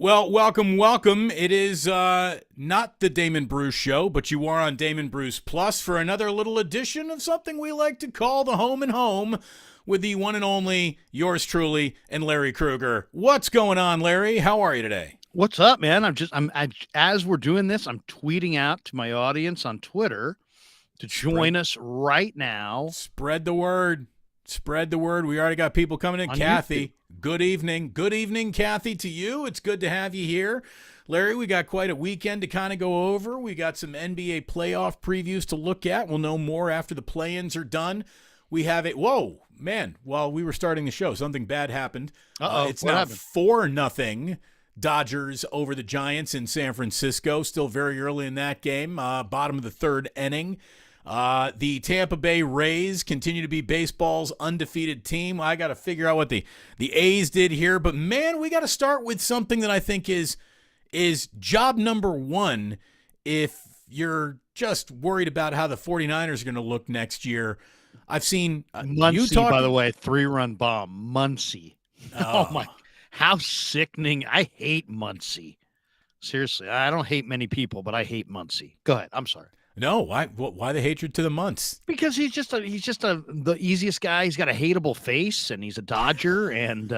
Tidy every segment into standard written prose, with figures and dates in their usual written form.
Well, welcome. It is not the Damon Bruce Show, but you are on Damon Bruce Plus for another little edition of something we like to call the Home and Home with the one and only yours truly and Larry Krueger. What's going on, Larry? How are you today? What's up, man? As we're doing this, I'm tweeting out to my audience on Twitter to join us right now. Spread the word. Spread the word. We already got people coming in. Kathy, YouTube. good evening. Good evening, Kathy, to you. It's good to have you here. Larry, we got quite a weekend to kind of go over. We got some NBA playoff previews to look at. We'll know more after the play-ins are done. We have it. Whoa, man, while we were starting the show, something bad happened. It's now 4-0 Dodgers over the Giants in San Francisco. Still very early in that game. Bottom of the third inning. The Tampa Bay Rays continue to be baseball's undefeated team. I got to figure out what the A's did here. But, man, we got to start with something that I think is job number one if you're just worried about how the 49ers are going to look next year. I've seen Muncie, by the way, 3-run bomb. Muncie. Oh, my. How sickening. I hate Muncie. Seriously, I don't hate many people, but I hate Muncie. Go ahead. I'm sorry. No, why the hatred to the Munts? Because he's just the easiest guy. He's got a hateable face, and he's a Dodger, and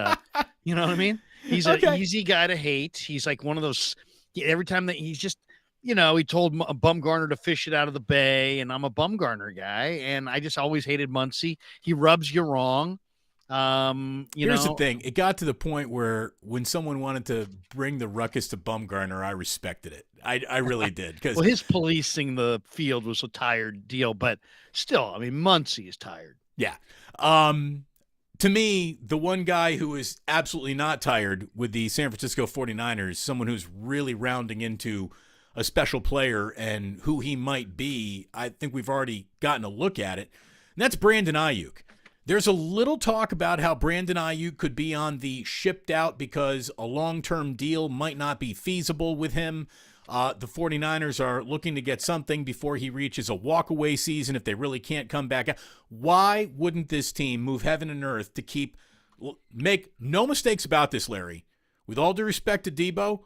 you know what I mean? He's an easy guy to hate. He's like one of those, every time that he's just, he told Bumgarner to fish it out of the bay, and I'm a Bumgarner guy, and I just always hated Muncie. He rubs you wrong. Here's the thing. It got to the point where when someone wanted to bring the ruckus to Bumgarner, I respected it. I really did. Well, his policing the field was a tired deal, but still, I mean, Muncie is tired. Yeah. To me, the one guy who is absolutely not tired with the San Francisco 49ers, someone who's really rounding into a special player and who he might be, I think we've already gotten a look at it, and that's Brandon Aiyuk. There's a little talk about how Brandon Aiyuk could be on the shipped out because a long-term deal might not be feasible with him. The 49ers are looking to get something before he reaches a walkaway season if they really can't come back. Why wouldn't this team move heaven and earth to make no mistakes about this, Larry? With all due respect to Debo,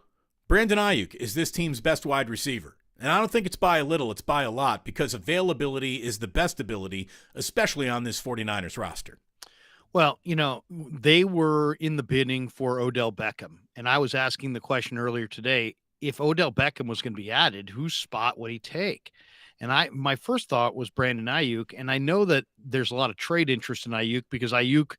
Brandon Aiyuk is this team's best wide receiver. And I don't think it's by a little, it's by a lot, because availability is the best ability, especially on this 49ers roster. Well, they were in the bidding for Odell Beckham. And I was asking the question earlier today, if Odell Beckham was going to be added, whose spot would he take? And my first thought was Brandon Aiyuk. And I know that there's a lot of trade interest in Aiyuk because Aiyuk,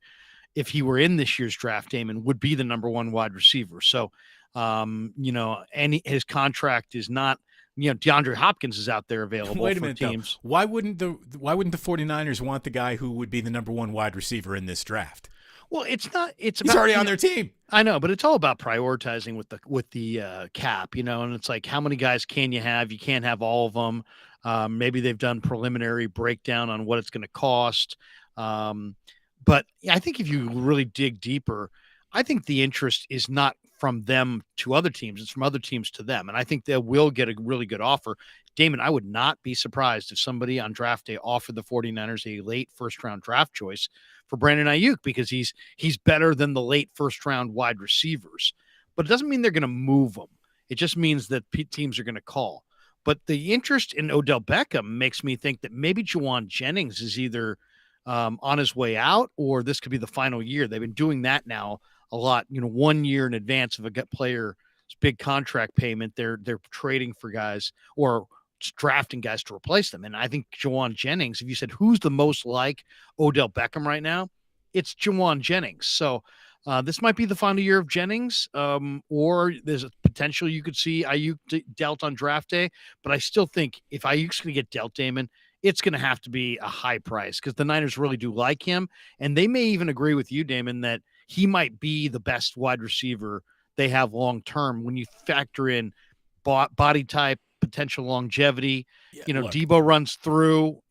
if he were in this year's draft, Damon, would be the number one wide receiver. So, and his contract is not, DeAndre Hopkins is out there available. Wait a minute, teams. Though. Why wouldn't the 49ers want the guy who would be the number one wide receiver in this draft? Well, it's not. He's already on their team. I know, but it's all about prioritizing with the cap, and it's like how many guys can you have? You can't have all of them. Maybe they've done preliminary breakdown on what it's going to cost. But I think if you really dig deeper, I think the interest is not from them to other teams. It's from other teams to them. And I think they will get a really good offer. Damon, I would not be surprised if somebody on draft day offered the 49ers a late first-round draft choice for Brandon Aiyuk because he's better than the late first-round wide receivers. But it doesn't mean they're going to move him. It just means that teams are going to call. But the interest in Odell Beckham makes me think that maybe Juwan Jennings is either on his way out or this could be the final year. They've been doing that now a lot, 1 year in advance of a player's big contract payment. They're trading for guys or drafting guys to replace them. And I think Juwan Jennings, if you said who's the most like Odell Beckham right now, it's Juwan Jennings. So this might be the final year of Jennings, or there's a potential you could see Aiyuk dealt on draft day. But I still think if Ayuk's going to get dealt, Damon, it's going to have to be a high price because the Niners really do like him. And they may even agree with you, Damon, that he might be the best wide receiver they have long-term when you factor in body type, potential longevity. Look, Debo runs through.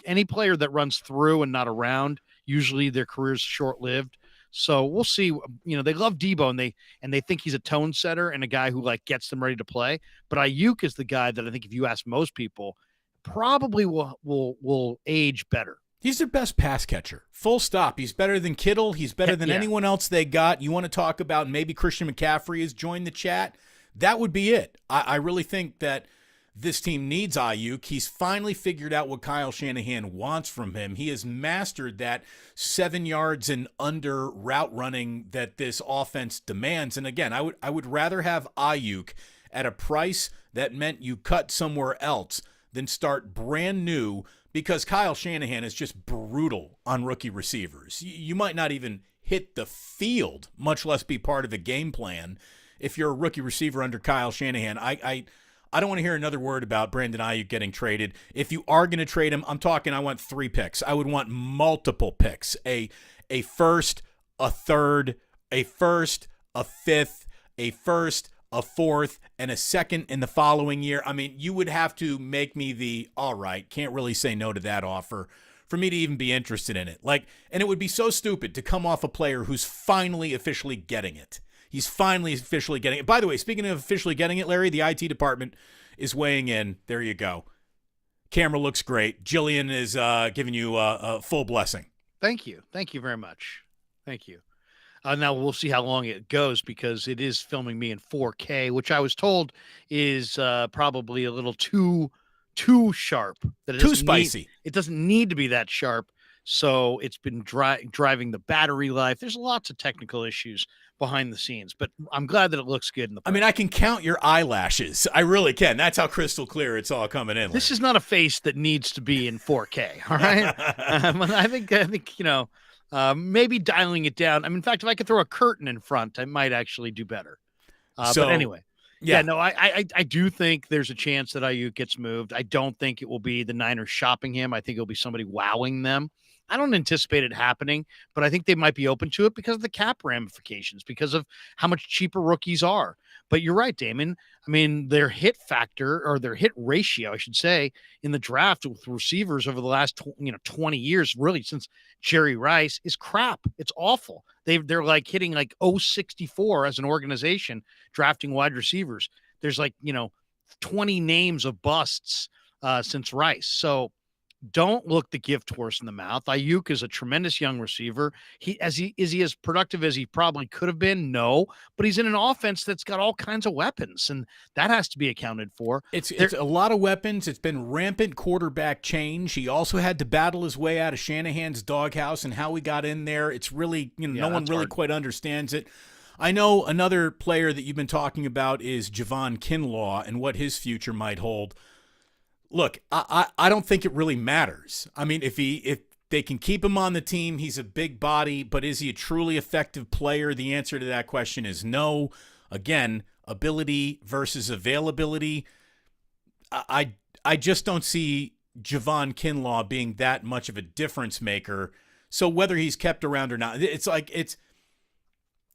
Any player that runs through and not around, usually their career's short-lived. So we'll see. They love Debo and they think he's a tone setter and a guy who gets them ready to play. But Aiyuk is the guy that I think if you ask most people, probably will age better. He's their best pass catcher. Full stop. He's better than Kittle. He's better than anyone else they got. You want to talk about maybe Christian McCaffrey has joined the chat? That would be it. I really think that this team needs Aiyuk. He's finally figured out what Kyle Shanahan wants from him. He has mastered that 7 yards and under route running that this offense demands. And again, I would rather have Aiyuk at a price that meant you cut somewhere else than start brand new, because Kyle Shanahan is just brutal on rookie receivers. You might not even hit the field, much less be part of a game plan, if you're a rookie receiver under Kyle Shanahan. I don't want to hear another word about Brandon Aiyuk getting traded. If you are going to trade him, I'm talking, I want 3 picks. I would want multiple picks. A first, a third, a first, a fifth, a first, a fourth, and a second in the following year. I mean, you would have to make me the, all right, can't really say no to that offer for me to even be interested in it. And it would be so stupid to come off a player who's finally officially getting it. He's finally officially getting it. By the way, speaking of officially getting it, Larry, the IT department is weighing in. There you go. Camera looks great. Jillian is giving you a full blessing. Thank you. Thank you very much. Thank you. Now we'll see how long it goes, because it is filming me in 4K, which I was told is probably a little too sharp. Too spicy. It doesn't need to be that sharp. So it's been driving the battery life. There's lots of technical issues behind the scenes, but I'm glad that it looks good in the. I mean, I can count your eyelashes. I really can. That's how crystal clear it's all coming in. This is not a face that needs to be in 4K. All right. I think maybe dialing it down. I mean, in fact, if I could throw a curtain in front, I might actually do better. But anyway, no, I do think there's a chance that Aiyuk gets moved. I don't think it will be the Niners shopping him. I think it'll be somebody wowing them. I don't anticipate it happening, but I think they might be open to it because of the cap ramifications, because of how much cheaper rookies are. But you're right, Damon. I mean, their hit factor, or their hit ratio, I should say, in the draft with receivers over the last 20 years, really since Jerry Rice, is crap. It's awful. They're like hitting like 0.64 as an organization drafting wide receivers. There's 20 names of busts since Rice. So don't look the gift horse in the mouth. Aiyuk is a tremendous young receiver. Is he as productive as he probably could have been? No, but he's in an offense that's got all kinds of weapons, and that has to be accounted for. It's a lot of weapons. It's been rampant quarterback change. He also had to battle his way out of Shanahan's doghouse, and how he got in there. It's really, no one really quite understands it. I know another player that you've been talking about is Javon Kinlaw and what his future might hold. Look, I don't think it really matters. I mean, if they can keep him on the team, he's a big body, but is he a truly effective player? The answer to that question is no. Again, ability versus availability. I just don't see Javon Kinlaw being that much of a difference maker. So whether he's kept around or not, it's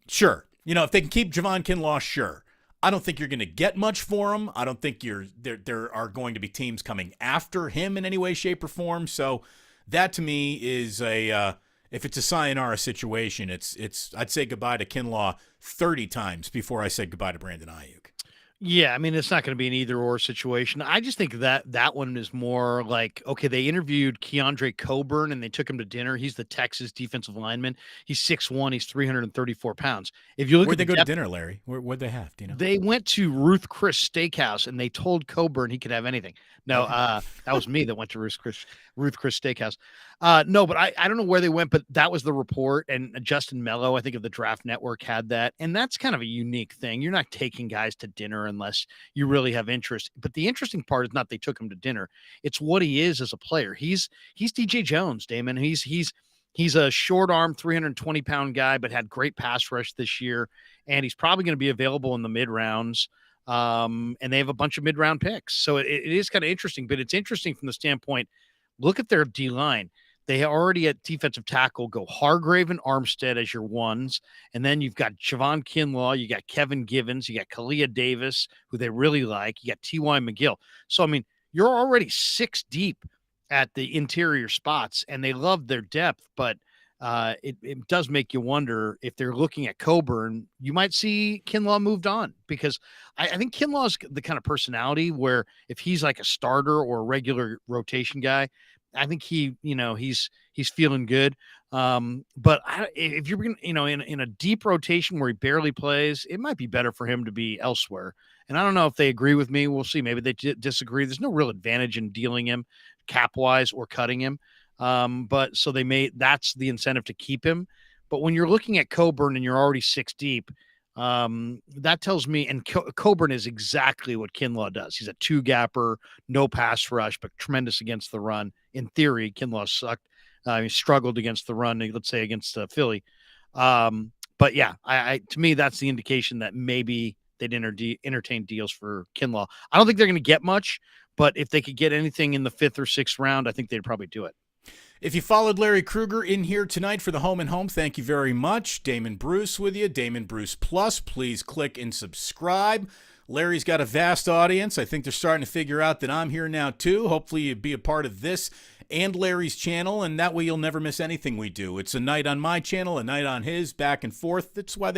sure. If they can keep Javon Kinlaw, sure. I don't think you're going to get much for him. I don't think there are going to be teams coming after him in any way, shape, or form. So that to me is if it's a sayonara situation, it's I'd say goodbye to Kinlaw 30 times before I say goodbye to Brandon Aiyuk. Yeah, I mean, it's not going to be an either-or situation. I just think that one is more like, okay, they interviewed Keandre Coburn, and they took him to dinner. He's the Texas defensive lineman. He's 6'1", he's 334 pounds. If you look Where'd they go to dinner, Larry? What'd they have? Do you know? They went to Ruth Chris Steakhouse, and they told Coburn he could have anything. No, that was me that went to Ruth Chris Steakhouse. No, but I don't know where they went, but that was the report. And Justin Mello, I think of the Draft Network, had that. And that's kind of a unique thing. You're not taking guys to dinner unless you really have interest. But the interesting part is not they took him to dinner. It's what he is as a player. He's DJ Jones, Damon. He's a short arm, 320-pound guy, but had great pass rush this year. And he's probably going to be available in the mid rounds. And they have a bunch of mid-round picks. So it is kind of interesting, but it's interesting from the standpoint, look at their D-line. They already at defensive tackle go Hargrave and Armstead as your ones. And then you've got Javon Kinlaw, you got Kevin Givens, you got Kalia Davis, who they really like. You got T.Y. McGill. So, I mean, you're already 6 deep at the interior spots, and they love their depth, but it does make you wonder if they're looking at Coburn, you might see Kinlaw moved on, because I think Kinlaw's the kind of personality where if he's like a starter or a regular rotation guy, I think he's feeling good. But if you're going to, in a deep rotation where he barely plays, it might be better for him to be elsewhere. And I don't know if they agree with me. We'll see. Maybe they disagree. There's no real advantage in dealing him cap wise or cutting him. But so that's the incentive to keep him. But when you're looking at Coburn and you're already 6 deep, that tells me, and Coburn is exactly what Kinlaw does. He's a 2-gapper, no pass rush, but tremendous against the run. In theory, Kinlaw sucked. He struggled against the run, let's say against Philly. But yeah, to me, that's the indication that maybe they'd entertain deals for Kinlaw. I don't think they're going to get much, but if they could get anything in the 5th or 6th round, I think they'd probably do it. If you followed Larry Krueger in here tonight for the Home and Home, thank you very much. Damon Bruce with you, Damon Bruce Plus. Please click and subscribe. Larry's got a vast audience. I think they're starting to figure out that I'm here now too. Hopefully you'll be a part of this and Larry's channel, and that way you'll never miss anything we do. It's a night on my channel, a night on his, back and forth. That's why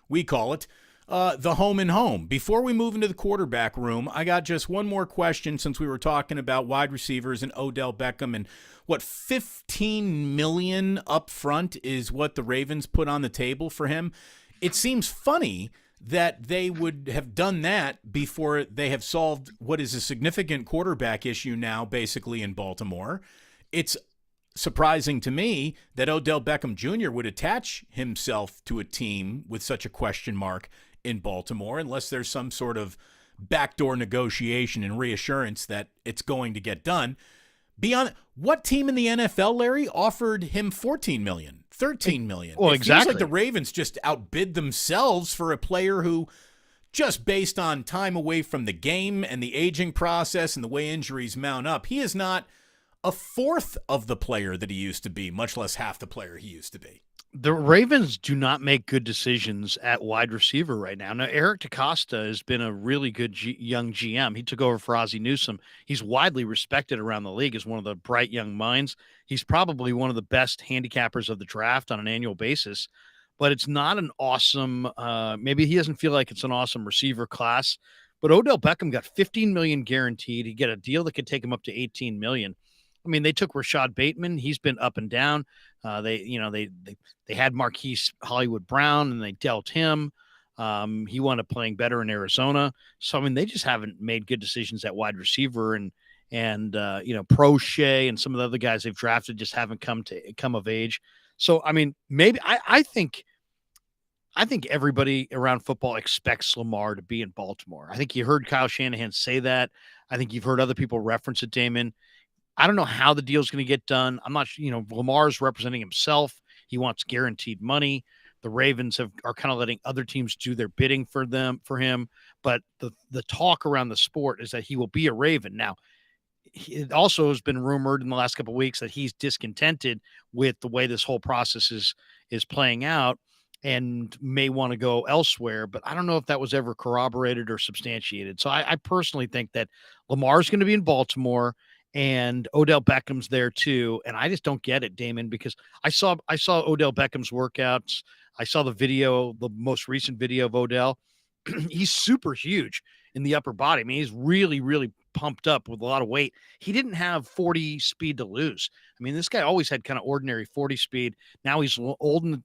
we call it the Home and Home. Before we move into the quarterback room, I got just one more question, since we were talking about wide receivers and Odell Beckham, and what, $15 million up front is what the Ravens put on the table for him. It seems funny that they would have done that before they have solved what is a significant quarterback issue now, basically in Baltimore. It's surprising to me that Odell Beckham Jr. would attach himself to a team with such a question mark in Baltimore, unless there's some sort of backdoor negotiation and reassurance that it's going to get done. Beyond, what team in the NFL, Larry, offered him $14 million, $13 million? Well, exactly. It feels like the Ravens just outbid themselves for a player who, just based on time away from the game and the aging process and the way injuries mount up, he is not a fourth of the player that he used to be, much less half the player he used to be. The Ravens do not make good decisions at wide receiver right now. Now, Eric DeCosta has been a really good young GM. He took over for Ozzie Newsome. He's widely respected around the league as one of the bright young minds. He's probably one of the best handicappers of the draft on an annual basis, but it's not an awesome, maybe he doesn't feel like it's an awesome receiver class, but Odell Beckham got $15 million guaranteed. He get a deal that could take him up to $18 million. I mean, they took Rashad Bateman. He's been up and down. They had Marquise Hollywood Brown, and they dealt him. He wound up playing better in Arizona. So, I mean, they just haven't made good decisions at wide receiver, and Prochet and some of the other guys they've drafted just haven't come of age. So, I mean, maybe I think everybody around football expects Lamar to be in Baltimore. I think you heard Kyle Shanahan say that. I think you've heard other people reference it, Damon. I don't know how the deal's going to get done. I'm not, Lamar's representing himself. He wants guaranteed money. The Ravens are kind of letting other teams do their bidding for him. But the talk around the sport is that he will be a Raven. Now, it also has been rumored in the last couple of weeks that he's discontented with the way this whole process is playing out and may want to go elsewhere. But I don't know if that was ever corroborated or substantiated. So I personally think that Lamar's going to be in Baltimore, and Odell Beckham's there too. And I just don't get it, Damon, because I saw Odell Beckham's workouts. I saw the most recent video of Odell. He's super huge in the upper body. I mean, he's really, really pumped up with a lot of weight. He didn't have 40 speed to lose. I mean, this guy always had kind of ordinary 40 speed. Now he's long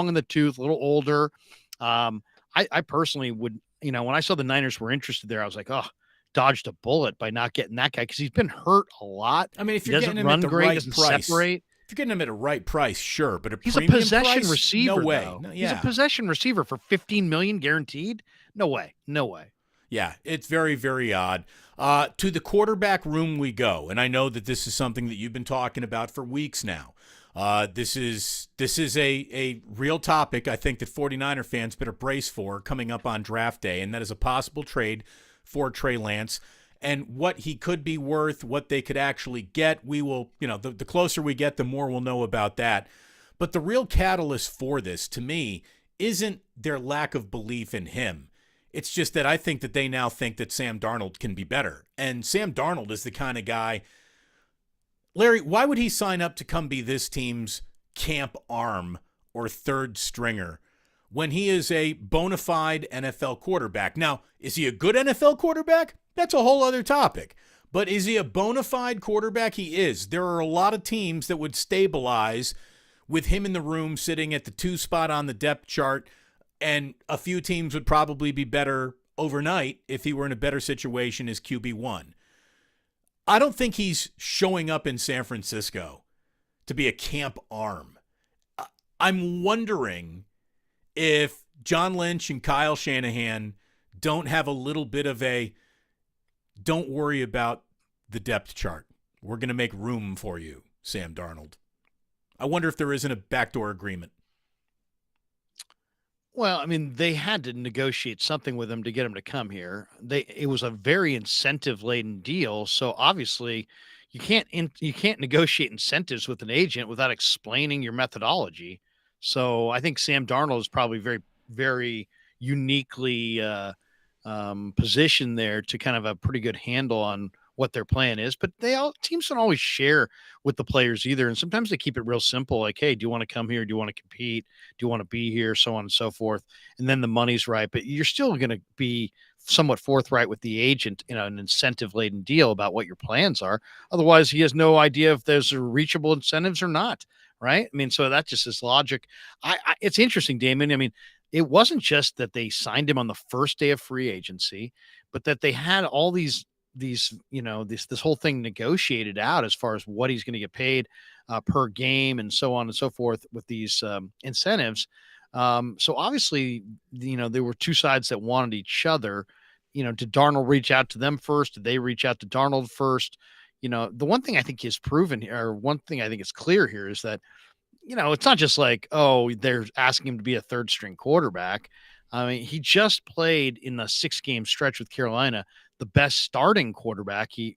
in the tooth, a little older. I personally would, when I saw the Niners were interested there, I was like, oh, dodged a bullet by not getting that guy, because he's been hurt a lot. I mean, if you're getting him at the right price, separate. If you're getting him at a right price, sure, but he's a possession receiver. No way. No, yeah. He's a possession receiver for $15 million guaranteed. No way. Yeah, it's very, very odd. To the quarterback room we go, and I know that this is something that you've been talking about for weeks now. This is a real topic I think that 49er fans better brace for coming up on draft day, and that is a possible trade for Trey Lance and what he could be worth, what they could actually get. We will, the closer we get, the more we'll know about that. But the real catalyst for this, to me, isn't their lack of belief in him. It's just that I think that they now think that Sam Darnold can be better. And Sam Darnold is the kind of guy, Larry, why would he sign up to come be this team's camp arm or third stringer when he is a bona fide NFL quarterback? Now, is he a good NFL quarterback? That's a whole other topic. But is he a bona fide quarterback? He is. There are a lot of teams that would stabilize with him in the room sitting at the 2 spot on the depth chart, and a few teams would probably be better overnight if he were in a better situation as QB1. I don't think he's showing up in San Francisco to be a camp arm. I'm wondering if John Lynch and Kyle Shanahan don't have a little bit of a, don't worry about the depth chart. We're going to make room for you, Sam Darnold. I wonder if there isn't a backdoor agreement. Well, I mean, they had to negotiate something with him to get him to come here. It was a very incentive-laden deal, so obviously you can't negotiate incentives with an agent without explaining your methodology. So I think Sam Darnold is probably very, very uniquely positioned there to kind of have a pretty good handle on what their plan is. But teams don't always share with the players either, and sometimes they keep it real simple, like, hey, do you want to come here? Do you want to compete? Do you want to be here? So on and so forth. And then the money's right, but you're still going to be somewhat forthright with the agent in an incentive-laden deal about what your plans are. Otherwise, he has no idea if there's reachable incentives or not, right? I mean, so that just is logic. It's interesting, Damon. I mean, it wasn't just that they signed him on the first day of free agency, but that they had all these this whole thing negotiated out as far as what he's going to get paid per game and so on and so forth with these incentives. So obviously, there were two sides that wanted each other. Did Darnold reach out to them first? Did they reach out to Darnold first? The one thing I think is proven here, or one thing I think is clear here, is that, it's not just like, oh, they're asking him to be a third string quarterback. I mean, he just played in a 6-game stretch with Carolina, the best starting quarterback he'd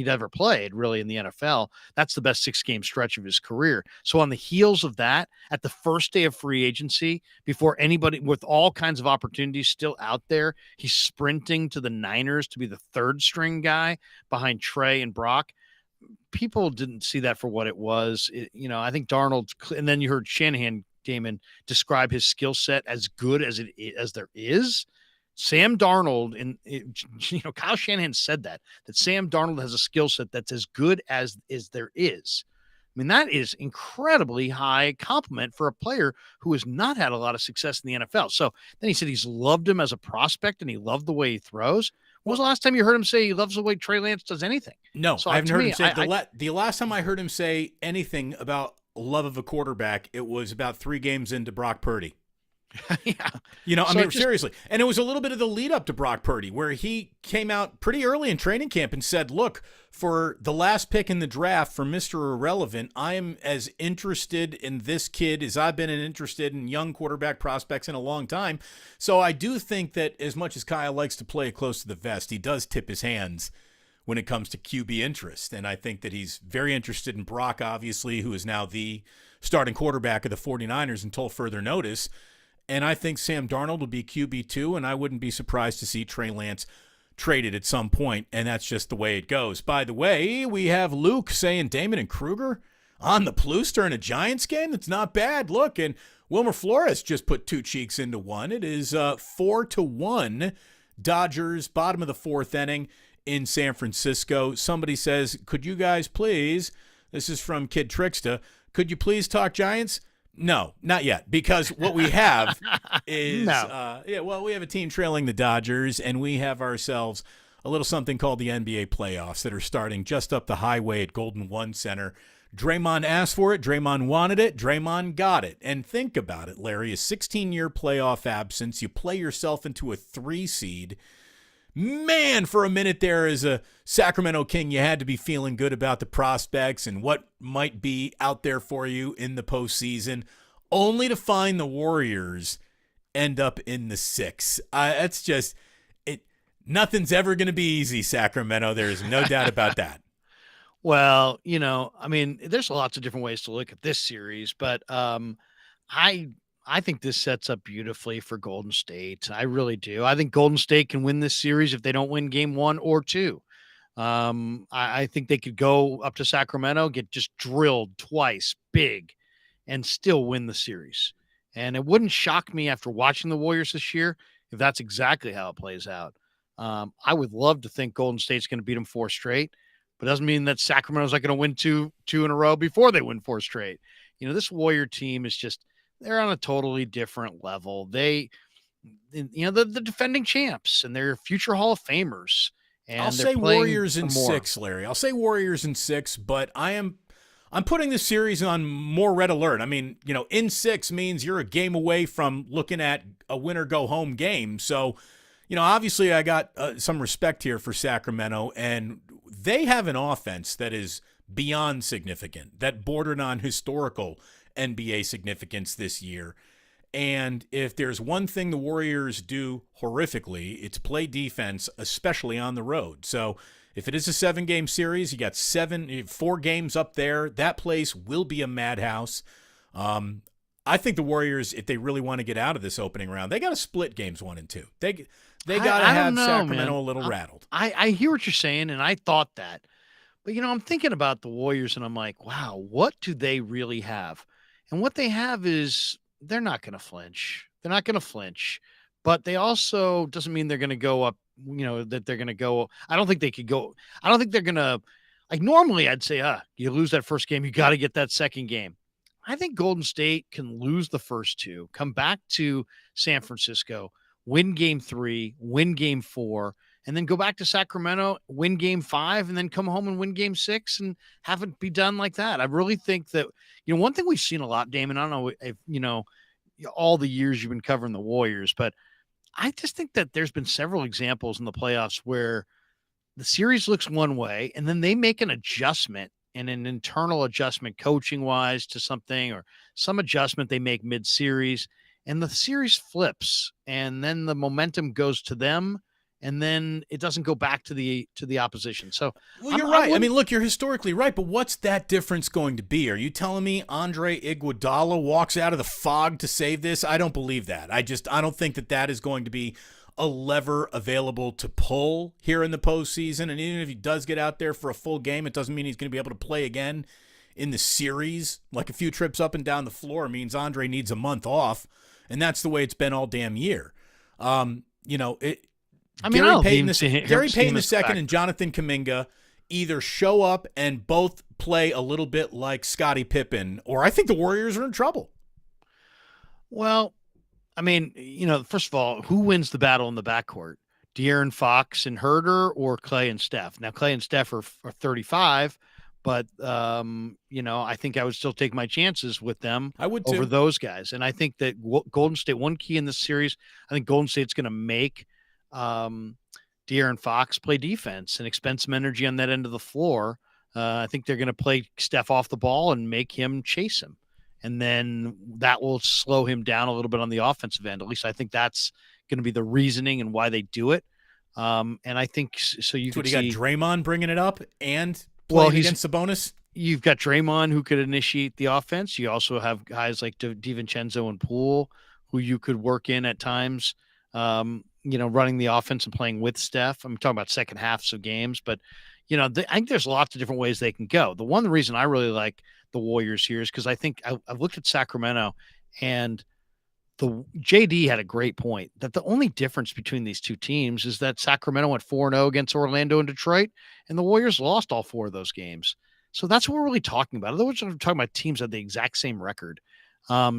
ever played really in the NFL. That's the best 6-game stretch of his career. So on the heels of that, at the first day of free agency, before anybody with all kinds of opportunities still out there, he's sprinting to the Niners to be the third string guy behind Trey and Brock. People didn't see that for what it was. I think Darnold, and then you heard Shanahan, Damon, describe his skill set as good as there is. Sam Darnold, Kyle Shanahan said that Sam Darnold has a skill set that's as good as there is. I mean, that is incredibly high compliment for a player who has not had a lot of success in the NFL. So then he said he's loved him as a prospect and he loved the way he throws. When was the last time you heard him say he loves the way Trey Lance does anything? No, so I haven't heard him say the last time I heard him say anything about love of a quarterback, it was about 3 games into Brock Purdy. Yeah. Seriously. And it was a little bit of the lead up to Brock Purdy, where he came out pretty early in training camp and said, look, for the last pick in the draft for Mr. Irrelevant, I am as interested in this kid as I've been interested in young quarterback prospects in a long time. So I do think that as much as Kyle likes to play close to the vest, he does tip his hands when it comes to QB interest. And I think that he's very interested in Brock, obviously, who is now the starting quarterback of the 49ers until further notice. And I think Sam Darnold will be QB2, and I wouldn't be surprised to see Trey Lance traded at some point, and that's just the way it goes. By the way, we have Luke saying Damon and Krueger on the Plus during a Giants game. That's not bad. Look, and Wilmer Flores just put 2 cheeks into one. It is 4-1 Dodgers, bottom of the 4th inning in San Francisco. Somebody says, could you guys please, this is from Kid Tricksta, could you please talk Giants? No, not yet, because what we have is, we have a team trailing the Dodgers, and we have ourselves a little something called the NBA playoffs that are starting just up the highway at Golden One Center. Draymond asked for it. Draymond wanted it. Draymond got it. And think about it, Larry, a 16-year playoff absence. You play yourself into a 3 seed. Man, for a minute there as a Sacramento King, you had to be feeling good about the prospects and what might be out there for you in the postseason, only to find the Warriors end up in the 6. That's just it. Nothing's ever going to be easy, Sacramento. There is no doubt about that. Well, there's lots of different ways to look at this series, but I think this sets up beautifully for Golden State. I really do. I think Golden State can win this series if they don't win game 1 or 2. I think they could go up to Sacramento, get just drilled twice, big, and still win the series. And it wouldn't shock me after watching the Warriors this year if that's exactly how it plays out. I would love to think Golden State's going to beat them 4 straight, but it doesn't mean that Sacramento's not going to win two in a row before they win 4 straight. This Warrior team is just, they're on a totally different level. The defending champs and they're future Hall of Famers. And I'll say Warriors in 6, Larry. I'll say Warriors in 6, but I'm putting this series on more red alert. I mean, in 6 means you're a game away from looking at a winner go home game. So, obviously I got some respect here for Sacramento, and they have an offense that is beyond significant, that bordered on historical NBA significance this year. And if there's one thing the Warriors do horrifically, it's play defense, especially on the road. So if it is a 7-game series, you got 4 games up there. That place will be a madhouse. I think the Warriors, if they really want to get out of this opening round, they got to split games 1 and 2. They got to have Sacramento a little rattled. I hear what you're saying, and I thought that. But, I'm thinking about the Warriors, and I'm like, wow, what do they really have? And what they have is they're not going to flinch. They're not going to flinch. But they also doesn't mean they're going to go up, that they're going to go. I don't think they could go. I don't think they're going to, like normally I'd say, you lose that first game, you got to get that second game. I think Golden State can lose the first 2, come back to San Francisco, win game 3, win game 4, and then go back to Sacramento, win game 5, and then come home and win game 6 and have it be done like that. I really think that, one thing we've seen a lot, Damon, I don't know if, all the years you've been covering the Warriors, but I just think that there's been several examples in the playoffs where the series looks one way and then they make an adjustment and an internal adjustment coaching wise to something or some adjustment they make mid-series and the series flips and then the momentum goes to them and then it doesn't go back to the opposition. So you're right. I mean, look, you're historically right, but what's that difference going to be? Are you telling me Andre Iguodala walks out of the fog to save this? I don't believe that. I don't think that is going to be a lever available to pull here in the postseason. And even if he does get out there for a full game, it doesn't mean he's going to be able to play again in the series. Like a few trips up and down the floor means Andre needs a month off, and that's the way it's been all damn year. Gary Payton II and Jonathan Kuminga either show up and both play a little bit like Scottie Pippen, or I think the Warriors are in trouble. Well, I mean, first of all, who wins the battle in the backcourt? De'Aaron Fox and Herder or Clay and Steph? Now, Clay and Steph are 35, but, I think I would still take my chances with them over those guys. And I think that Golden State, one key in this series, I think Golden State's going to make De'Aaron Fox play defense and expend some energy on that end of the floor. I think they're going to play Steph off the ball and make him chase him. And then that will slow him down a little bit on the offensive end. At least I think that's going to be the reasoning and why they do it. And I think so. You got Draymond bringing it up and playing against Sabonis. You've got Draymond who could initiate the offense. You also have guys like DiVincenzo and Poole who you could work in at times. Running the offense and playing with Steph. I'm talking about second halves of games, but I think there's lots of different ways they can go. The reason I really like the Warriors here is because I think I've looked at Sacramento and the JD had a great point that the only difference between these two teams is that Sacramento went 4-0 against Orlando and Detroit, and the Warriors lost all 4 of those games. So that's what we're really talking about. Otherwise, we're talking about teams that have the exact same record.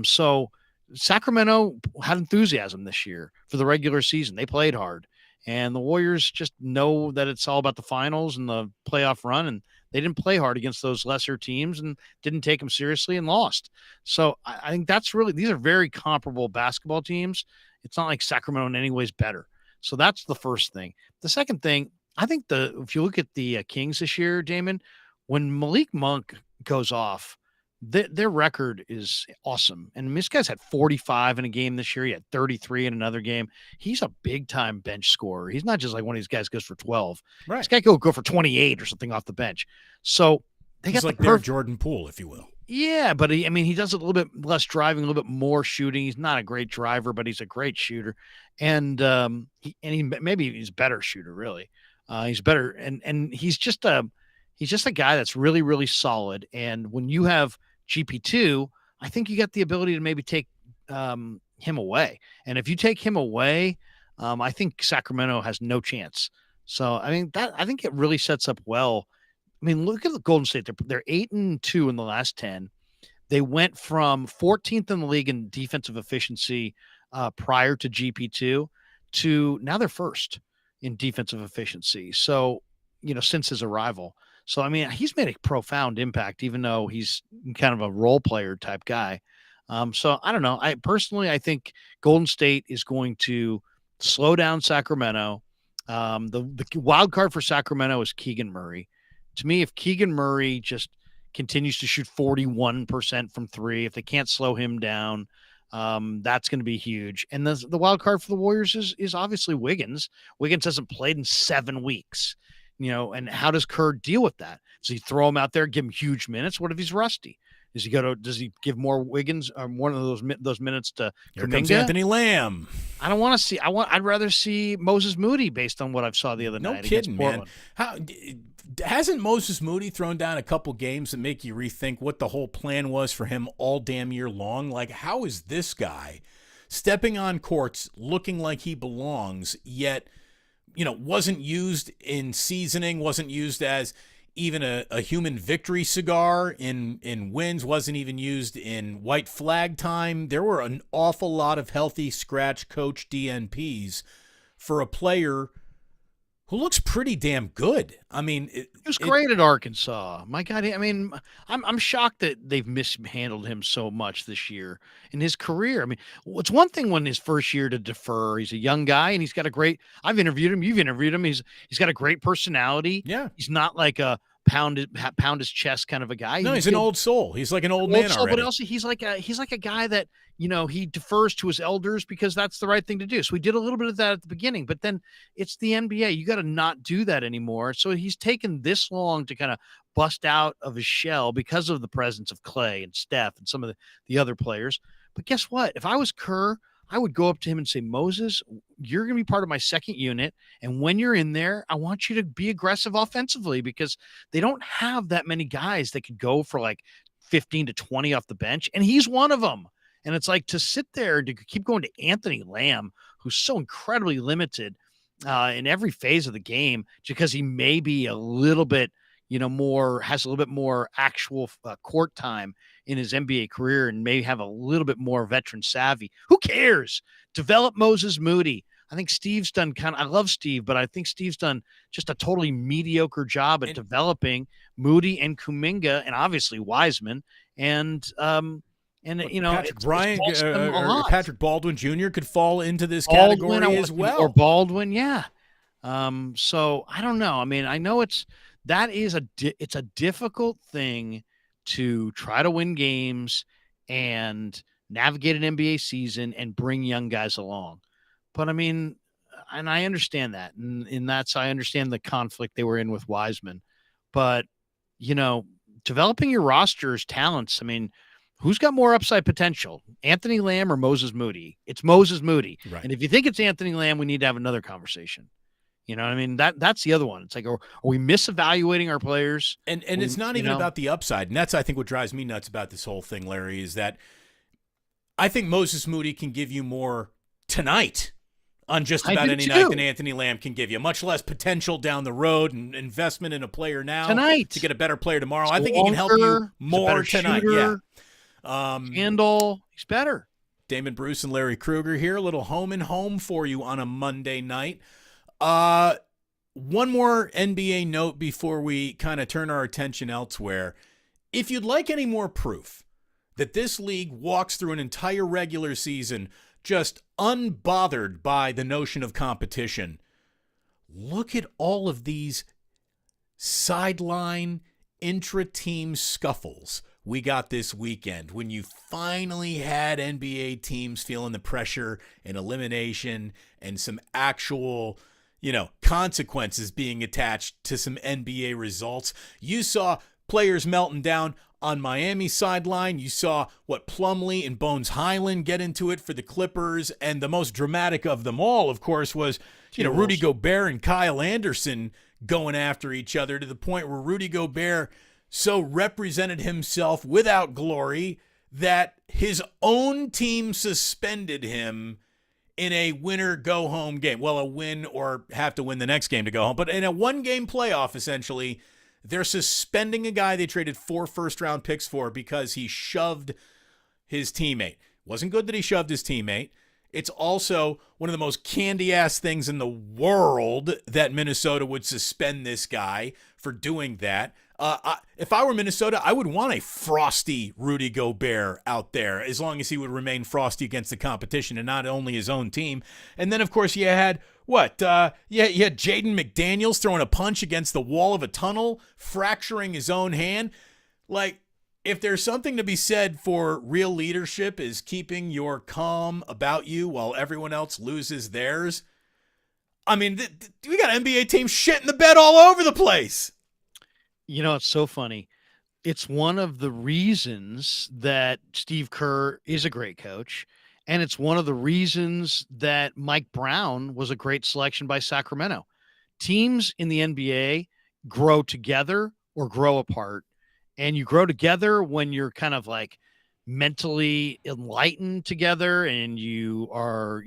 So Sacramento had enthusiasm this year for the regular season. They played hard, and the Warriors just know that it's all about the finals and the playoff run, and they didn't play hard against those lesser teams and didn't take them seriously and lost. So I think these are very comparable basketball teams. It's not like Sacramento in any ways better. So that's the first thing. The second thing, I think if you look at the Kings this year, Damon, when Malik Monk goes off, their record is awesome. And this guy's had 45 in a game this year. He had 33 in another game. He's a big-time bench scorer. He's not just like one of these guys goes for 12. Right. This guy could go for 28 or something off the bench. So he's like their Jordan Poole, if you will. Yeah, but he does a little bit less driving, a little bit more shooting. He's not a great driver, but he's a great shooter. And maybe he's a better shooter, really. He's better. And he's just a guy that's really, really solid. And when you have GP2, I think you got the ability to maybe take him away. And if you take him away, I think Sacramento has no chance. So I think it really sets up well. I mean, look at the Golden State. They're 8-2 in the last 10. They went from 14th in the league in defensive efficiency prior to GP2 to now they're first in defensive efficiency. So, since his arrival. So, I mean, he's made a profound impact, even though he's kind of a role player type guy. So I don't know. I think Golden State is going to slow down Sacramento. The wild card for Sacramento is Keegan Murray. To me, if Keegan Murray just continues to shoot 41% from three, if they can't slow him down, that's going to be huge. And the wild card for the Warriors is obviously Wiggins. Wiggins hasn't played in 7 weeks, and how does Kerr deal with that? Does he throw him out there, give him huge minutes? What if he's rusty? Does he give more Wiggins or one of those minutes to Here comes Anthony Lamb? I don't want to see. I'd rather see Moses Moody based on what I saw the other night. No kidding, man. Hasn't Moses Moody thrown down a couple games that make you rethink what the whole plan was for him all damn year long? Like, how is this guy stepping on courts looking like he belongs, yet, wasn't used in seasoning, wasn't used as even a human victory cigar in wins, wasn't even used in white flag time? There were an awful lot of healthy scratch coach DNPs for a player who looks pretty damn good. I mean, he was great at Arkansas. My God, I mean, I'm shocked that they've mishandled him so much this year in his career. I mean, it's one thing when his first year to defer. He's a young guy and he's got a great. I've interviewed him. You've interviewed him. He's got a great personality. Yeah, he's not like a pound his chest kind of a guy. No, he's an old soul. He's like an old man already. But also he's like a guy that, he defers to his elders because that's the right thing to do. So we did a little bit of that at the beginning, but then it's the NBA. You got to not do that anymore. So he's taken this long to kind of bust out of his shell because of the presence of Clay and Steph and some of the other players. But guess what? If I was Kerr, I would go up to him and say, Moses, you're going to be part of my second unit. And when you're in there, I want you to be aggressive offensively because they don't have that many guys that could go for like 15 to 20 off the bench. And he's one of them. And it's like to sit there to keep going to Anthony Lamb, who's so incredibly limited in every phase of the game because he may be a little bit, has a little bit more actual court time in his NBA career and may have a little bit more veteran savvy. Who cares? Develop Moses Moody. I think Steve's done I love Steve, but I think Steve's done just a totally mediocre job at developing Moody and Kuminga and obviously Wiseman. Patrick Baldwin Jr. could fall into this category as well. Or Baldwin, yeah. So I don't know. I mean, I know it's a difficult thing to try to win games and navigate an NBA season and bring young guys along. But I mean, and I understand that. And I understand the conflict they were in with Wiseman. But, developing your roster's talents, I mean, who's got more upside potential, Anthony Lamb or Moses Moody? It's Moses Moody. Right. And if you think it's Anthony Lamb, we need to have another conversation. You know what I mean? That's the other one. It's like, are we misevaluating our players? And it's not even about the upside. And that's, I think, what drives me nuts about this whole thing, Larry, is that I think Moses Moody can give you more tonight on just about any night than Anthony Lamb can give you. Much less potential down the road and investment in a player now tonight to get a better player tomorrow. I think he can help you more tonight. Shooter, handle. He's better. Damon Bruce and Larry Krueger here. A little home and home for you on a Monday night. One more NBA note before we kind of turn our attention elsewhere. If you'd like any more proof that this league walks through an entire regular season just unbothered by the notion of competition, look at all of these sideline intra-team scuffles we got this weekend when you finally had NBA teams feeling the pressure and elimination and some actual consequences being attached to some NBA results. You saw players melting down on Miami's sideline. You saw what Plumlee and Bones Highland get into it for the Clippers. And the most dramatic of them all, of course, was, Rudy Gobert and Kyle Anderson going after each other to the point where Rudy Gobert so represented himself without glory that his own team suspended him in a winner go home game. Well, a win or have to win the next game to go home. But in a 1-game playoff, essentially, they're suspending a guy they traded 4 first-round picks for because he shoved his teammate. Wasn't good that he shoved his teammate. It's also one of the most candy-ass things in the world that Minnesota would suspend this guy for doing that. If I were Minnesota, I would want a frosty Rudy Gobert out there as long as he would remain frosty against the competition and not only his own team. And then, of course, you had what? You had Jaden McDaniels throwing a punch against the wall of a tunnel, fracturing his own hand. Like, if there's something to be said for real leadership is keeping your calm about you while everyone else loses theirs. I mean, we got NBA teams shitting the bed all over the place. You know, it's so funny. It's one of the reasons that Steve Kerr is a great coach. And it's one of the reasons that Mike Brown was a great selection by Sacramento. Teams in the NBA grow together or grow apart. And you grow together when you're kind of like mentally enlightened together and you are,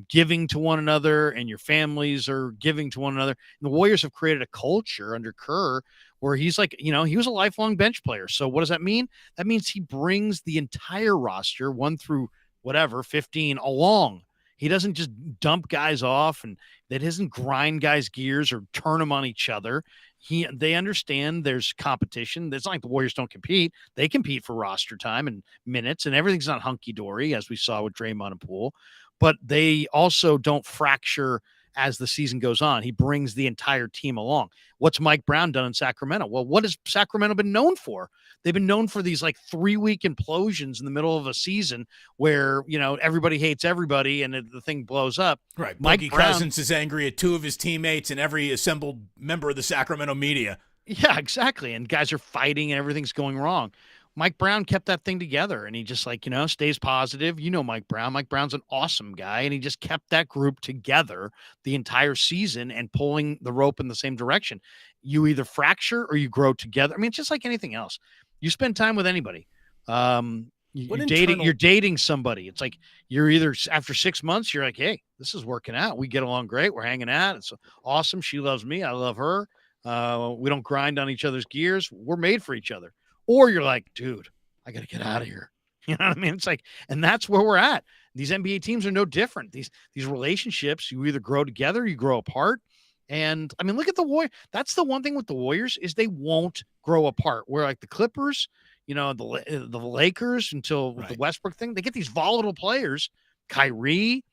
giving to one another and your families are giving to one another. And the Warriors have created a culture under Kerr where he's like, he was a lifelong bench player. So what does that mean? That means he brings the entire roster 1 through 15 along. He doesn't just dump guys off and that doesn't grind guys' gears or turn them on each other. They understand there's competition. It's not like the Warriors don't compete. They compete for roster time and minutes, and everything's not hunky-dory, as we saw with Draymond and Poole. But they also don't fracture as the season goes on. He brings the entire team along. What's Mike Brown done in Sacramento? Well, what has Sacramento been known for? They've been known for these like 3-week implosions in the middle of a season where, everybody hates everybody and the thing blows up. Right. Boogie Cousins is angry at 2 of his teammates and every assembled member of the Sacramento media. Yeah, exactly. And guys are fighting and everything's going wrong. Mike Brown kept that thing together and he just stays positive. Mike Brown. Mike Brown's an awesome guy and he just kept that group together the entire season and pulling the rope in the same direction. You either fracture or you grow together. I mean, it's just like anything else. You spend time with anybody. You're dating somebody. It's like you're either after 6 months, you're like, hey, this is working out. We get along great. We're hanging out. It's awesome. She loves me. I love her. We don't grind on each other's gears. We're made for each other. Or you're like, dude, I got to get out of here. You know what I mean? It's like, and that's where we're at. These NBA teams are no different. These relationships, you either grow together, you grow apart. And I mean, look at the Warriors. That's the one thing with the Warriors is they won't grow apart. Where like the Clippers, the Lakers until the Westbrook thing, they get these volatile players, Kyrie.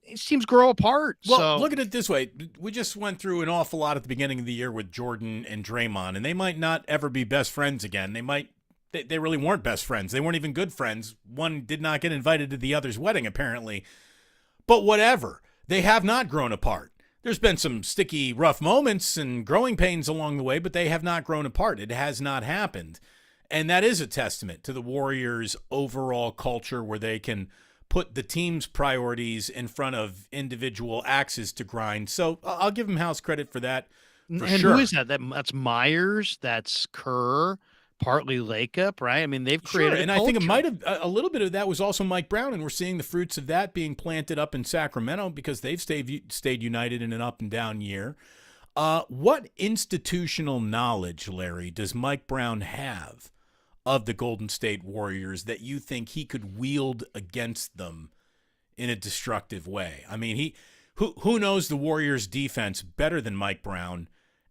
These teams grow apart. Well, look at it this way. We just went through an awful lot at the beginning of the year with Jordan and Draymond, and they might not ever be best friends again. They really weren't best friends. They weren't even good friends. One did not get invited to the other's wedding, apparently. But whatever. They have not grown apart. There's been some sticky, rough moments and growing pains along the way, but they have not grown apart. It has not happened. And that is a testament to the Warriors' overall culture where they can put the team's priorities in front of individual axes to grind. So I'll give him house credit for that. Who is that? That's Myers. That's Kerr. Partly Lakeup, right? I mean, they've created and I think it might have a little bit of that was also Mike Brown, and we're seeing the fruits of that being planted up in Sacramento because they've stayed united in an up and down year. What institutional knowledge, Larry, does Mike Brown have of the Golden State Warriors that you think he could wield against them in a destructive way? I mean, who knows the Warriors' defense better than Mike Brown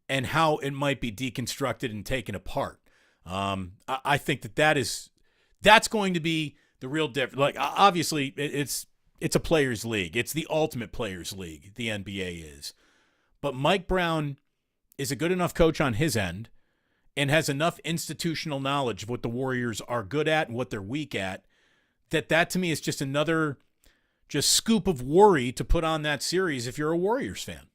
and how it might be deconstructed and taken apart? I think that's going to be the real difference. Like, obviously, it's a players' league. It's the ultimate players' league, the NBA is. But Mike Brown is a good enough coach on his end and has enough institutional knowledge of what the Warriors are good at and what they're weak at, that to me is just another scoop of worry to put on that series if you're a Warriors fan.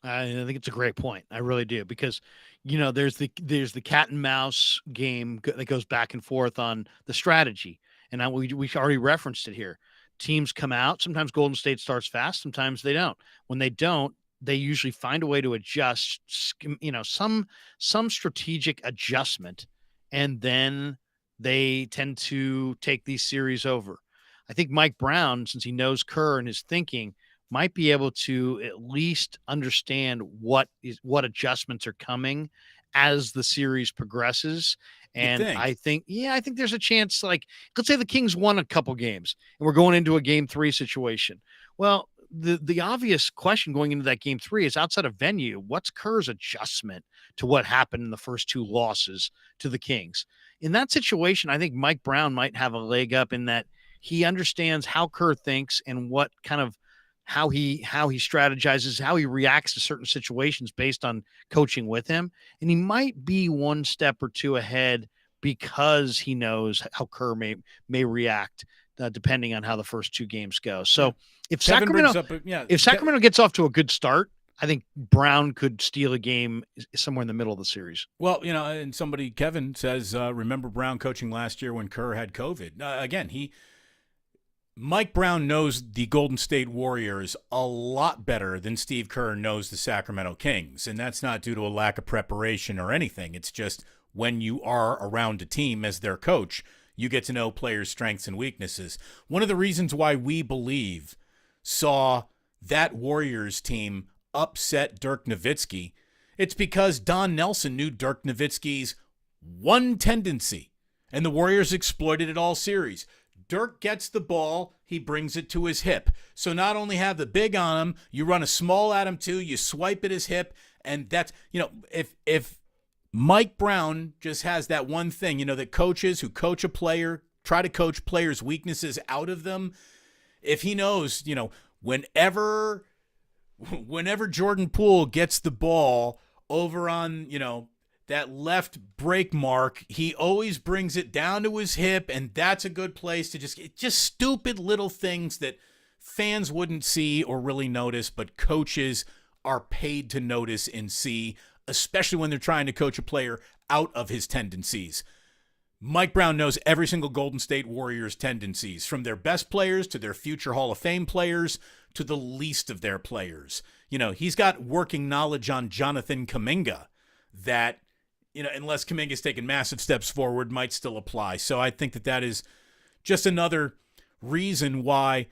I think it's a great point. I really do, because there's the cat and mouse game that goes back and forth on the strategy, and we already referenced it here. Teams come out. Sometimes Golden State starts fast. Sometimes they don't. When they don't, they usually find a way to adjust. Some strategic adjustment, and then they tend to take these series over. I think Mike Brown, since he knows Kerr and his thinking, might be able to at least understand what adjustments are coming as the series progresses. You And think? I think there's a chance, like, let's say the Kings won a couple games and we're going into a game 3 situation. Well, the obvious question going into that game 3 is, outside of venue, what's Kerr's adjustment to what happened in the first 2 losses to the Kings? In that situation, I think Mike Brown might have a leg up in that he understands how Kerr thinks and what kind of how he strategizes, how he reacts to certain situations based on coaching with him. And he might be one step or two ahead because he knows how Kerr may react depending on how the first 2 games go. So if Sacramento gets off to a good start, I think Brown could steal a game somewhere in the middle of the series. Well, and Kevin says, remember Brown coaching last year when Kerr had COVID. Again, Mike Brown knows the Golden State Warriors a lot better than Steve Kerr knows the Sacramento Kings, and that's not due to a lack of preparation or anything. It's just when you are around a team as their coach, you get to know players' strengths and weaknesses. One of the reasons why we believe saw that Warriors team upset Dirk Nowitzki, it's because Don Nelson knew Dirk Nowitzki's one tendency, and the Warriors exploited it all series. Dirk gets the ball, he brings it to his hip. So not only have the big on him, you run a small at him too, you swipe at his hip, and that's, if Mike Brown just has that one thing, that coaches who coach a player try to coach players' weaknesses out of them. If he knows, whenever Jordan Poole gets the ball over on, that left break mark, he always brings it down to his hip, and that's a good place to just stupid little things that fans wouldn't see or really notice, but coaches are paid to notice and see, especially when they're trying to coach a player out of his tendencies. Mike Brown knows every single Golden State Warriors tendencies, from their best players to their future Hall of Fame players to the least of their players. He's got working knowledge on Jonathan Kuminga that, unless Kuminga's taken massive steps forward, might still apply. So I think that is just another reason why,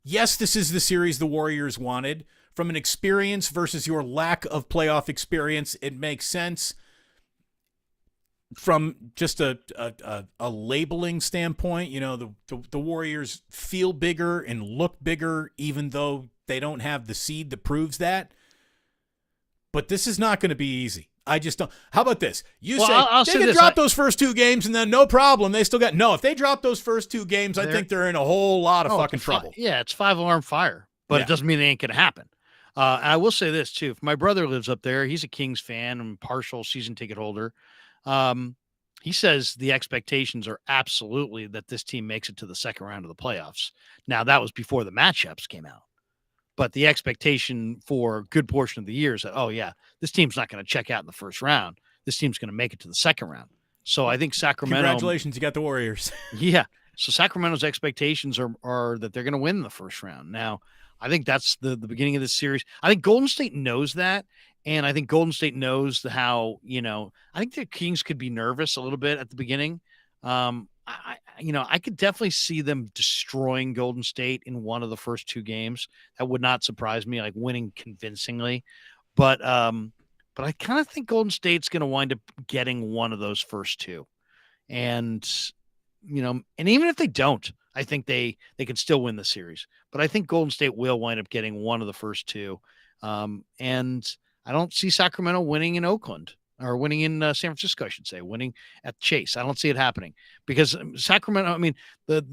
yes, this is the series the Warriors wanted. From an experience versus your lack of playoff experience, it makes sense. From just a labeling standpoint, the Warriors feel bigger and look bigger, even though they don't have the seed that proves that. But this is not going to be easy. I just don't. How about this? They can drop those first 2 games and then no problem. They still got if they drop those first 2 games, I think they're in a whole lot of fucking trouble. Yeah, it's 5-alarm fire, but it doesn't mean it ain't going to happen. I will say this too. If my brother lives up there, he's a Kings fan and partial season ticket holder. He says the expectations are absolutely that this team makes it to the second round of the playoffs. Now, that was before the matchups came out. But the expectation for a good portion of the year is that, this team's not going to check out in the first round. This team's going to make it to the second round. So I think Sacramento. Congratulations, you got the Warriors. Yeah. So Sacramento's expectations are that they're going to win in the first round. Now, I think that's the beginning of this series. I think Golden State knows that. And I think Golden State knows how, I think the Kings could be nervous a little bit at the beginning. I could definitely see them destroying Golden State in one of the first 2 games. That would not surprise me, like winning convincingly. But I kind of think Golden State's going to wind up getting one of those first 2. And, and even if they don't, I think they can still win the series. But I think Golden State will wind up getting one of the first 2. And I don't see Sacramento winning in Oakland. Or winning in San Francisco, I should say, winning at Chase. I don't see it happening because Sacramento. I mean, the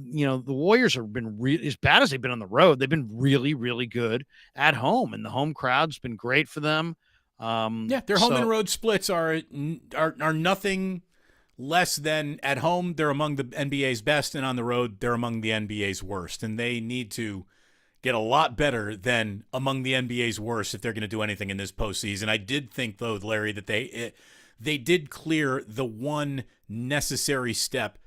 Warriors have been as bad as they've been on the road. They've been really, really good at home, and the home crowd's been great for them. Their home and road splits are nothing less than at home. They're among the NBA's best, and on the road, they're among the NBA's worst. And they need to get a lot better than among the NBA's worst if they're going to do anything in this postseason. I did think, though, Larry, that they did clear the one necessary step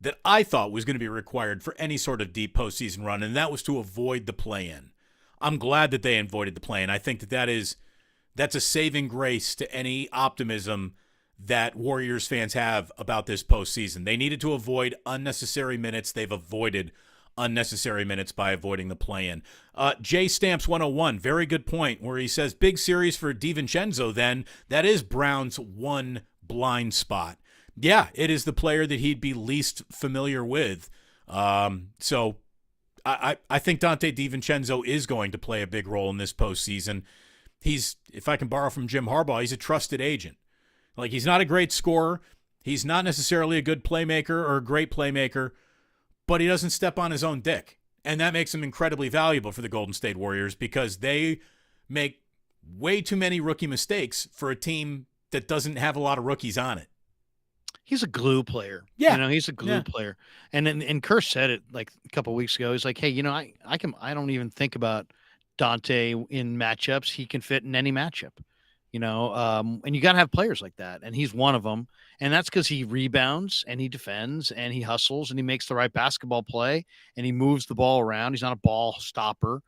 that I thought was going to be required for any sort of deep postseason run, and that was to avoid the play-in. I'm glad that they avoided the play-in. I think that's a saving grace to any optimism that Warriors fans have about this postseason. They needed to avoid unnecessary minutes. They've avoided unnecessary minutes by avoiding the play-in. J Stamps 101, very good point, where he says, big series for DiVincenzo then. That is Brown's one blind spot. Yeah, it is the player that he'd be least familiar with. So I think Dante DiVincenzo is going to play a big role in this postseason. He's, if I can borrow from Jim Harbaugh, he's a trusted agent. Like, he's not a great scorer. He's not necessarily a good playmaker or a great playmaker, but he doesn't step on his own dick. And that makes him incredibly valuable for the Golden State Warriors because they make way too many rookie mistakes for a team that doesn't have a lot of rookies on it. He's a glue player. Yeah. He's a glue player. And Kerr said it like a couple of weeks ago. He's like, hey, I don't even think about Dante in matchups. He can fit in any matchup, and you got to have players like that. And he's one of them. And that's because he rebounds and he defends and he hustles and he makes the right basketball play and he moves the ball around. He's not a ball stopper.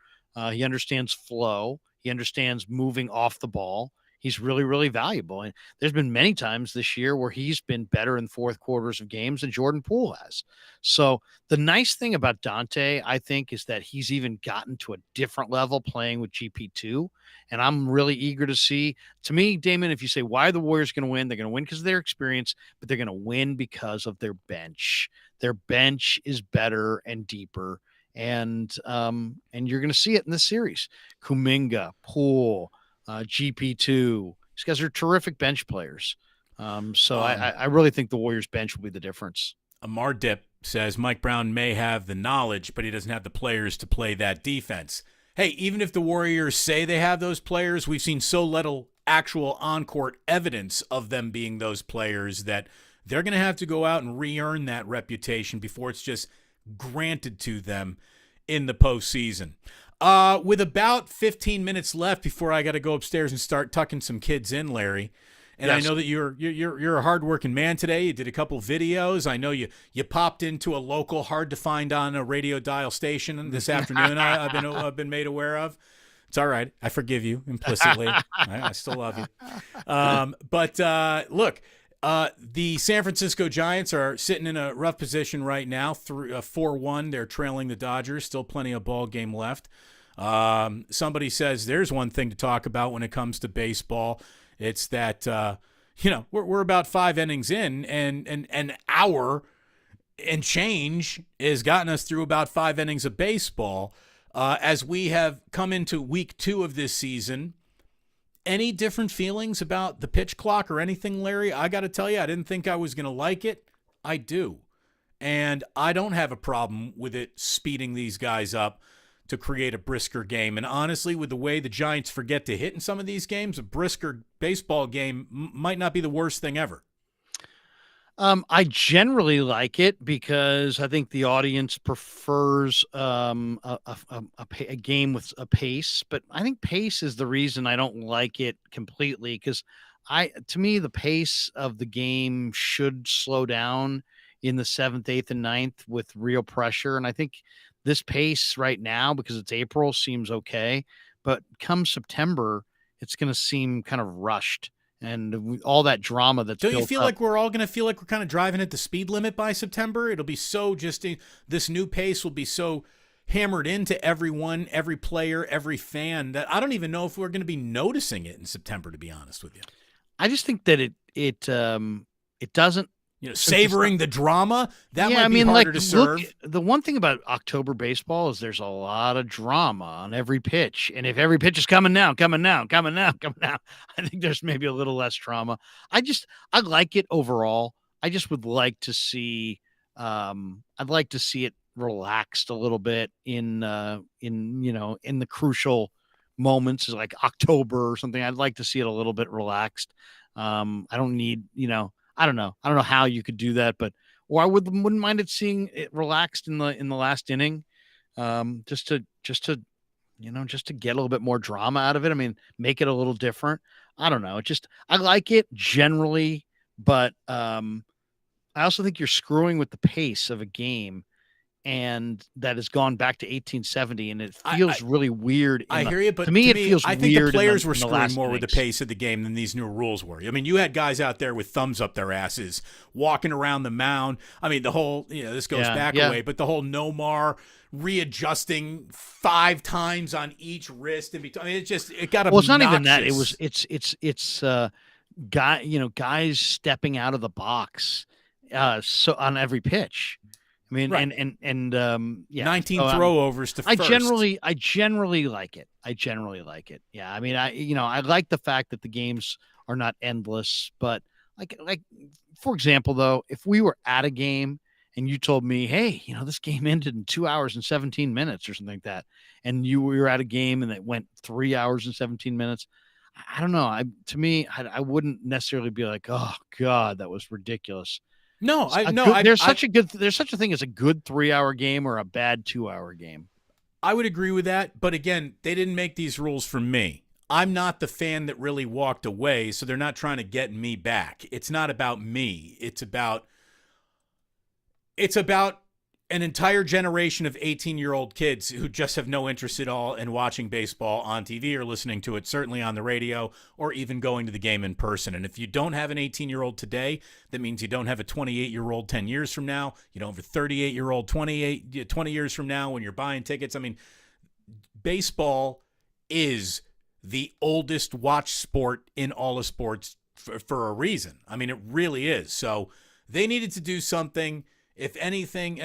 He understands flow. He understands moving off the ball. He's really, really valuable. And there's been many times this year where he's been better in fourth quarters of games than Jordan Poole has. So the nice thing about Dante, I think, is that he's even gotten to a different level playing with GP2. And I'm really eager to see. To me, Damon, if you say, why are the Warriors going to win? They're going to win because of their experience, but they're going to win because of their bench. Their bench is better and deeper. And you're going to see it in this series. Kuminga, Poole, GP2. These guys are terrific bench players. I really think the Warriors bench will be the difference. Amar Dip says Mike Brown may have the knowledge, but he doesn't have the players to play that defense. Hey, even if the Warriors say they have those players, we've seen so little actual on-court evidence of them being those players that they're going to have to go out and re-earn that reputation before it's just granted to them in the postseason. With about 15 minutes left before I got to go upstairs and start tucking some kids in, Larry. And yes. I know that you're a hardworking man today. You did a couple videos. I know you popped into a local, hard to find on a radio dial station this afternoon. I've been made aware of. It's all right. I forgive you implicitly. I still love you. Look. The San Francisco Giants are sitting in a rough position right now. 4-1. They're trailing the Dodgers. Still plenty of ball game left. Somebody says there's one thing to talk about when it comes to baseball. It's that we're about 5 innings in, and an hour and change has gotten us through about 5 innings of baseball. As we have come into week 2 of this season. Any different feelings about the pitch clock or anything, Larry? I got to tell you, I didn't think I was going to like it. I do. And I don't have a problem with it speeding these guys up to create a brisker game. And honestly, with the way the Giants forget to hit in some of these games, a brisker baseball game might not be the worst thing ever. I generally like it because I think the audience prefers a game with a pace, but I think pace is the reason I don't like it completely because to me, the pace of the game should slow down in the 7th, 8th, and 9th with real pressure. And I think this pace right now, because it's April, seems okay, but come September, it's going to seem kind of rushed. And all that drama that's Don't you feel like we're all going to feel like we're kind of driving at the speed limit by September? It'll be so this new pace will be so hammered into everyone, every player, every fan that I don't even know if we're going to be noticing it in September, to be honest with you. I just think that it doesn't. Savoring the drama, that might be harder to serve. Look, the one thing about October baseball is there's a lot of drama on every pitch. And if every pitch is coming now, I think there's maybe a little less drama. I like it overall. I just would like to see, I'd like to see it relaxed a little bit in the crucial moments like October or something. I'd like to see it a little bit relaxed. I don't need, I don't know how you could do that, or I wouldn't mind it seeing it relaxed in the last inning, just to get a little bit more drama out of it. I mean, make it a little different. I don't know. I like it generally, but I also think you're screwing with the pace of a game and that has gone back to 1870, and it feels really weird. I hear you, but to me, it feels I weird. think the players were in the screwing last more with the innings. pace of the game than these new rules were. I mean, you had guys out there with thumbs up their asses, walking around the mound. I mean, the whole, this goes back away, but the whole Nomar readjusting 5 times on each wrist. I mean, it got obnoxious. Well, it's not even that. It's guys stepping out of the box, so on every pitch. I mean, right. and 19 throwovers to first. I generally like it. Yeah. I mean, I like the fact that the games are not endless, but like, for example, though, if we were at a game and you told me, hey, this game ended in 2 hours and 17 minutes or something like that, and we were at a game and it went 3 hours and 17 minutes, I don't know. To me, I wouldn't necessarily be like, oh God, that was ridiculous. No, there's such a thing as a good 3-hour game or a bad 2-hour game. I would agree with that, but again, they didn't make these rules for me. I'm not the fan that really walked away, so they're not trying to get me back. It's not about me. It's about an entire generation of 18-year-old kids who just have no interest at all in watching baseball on TV or listening to it, certainly on the radio, or even going to the game in person. And if you don't have an 18-year-old today, that means you don't have a 28-year-old 10 years from now. You don't have a 38-year-old 20 years from now when you're buying tickets. I mean, baseball is the oldest watched sport in all of sports for a reason. I mean, it really is. So they needed to do something. If anything,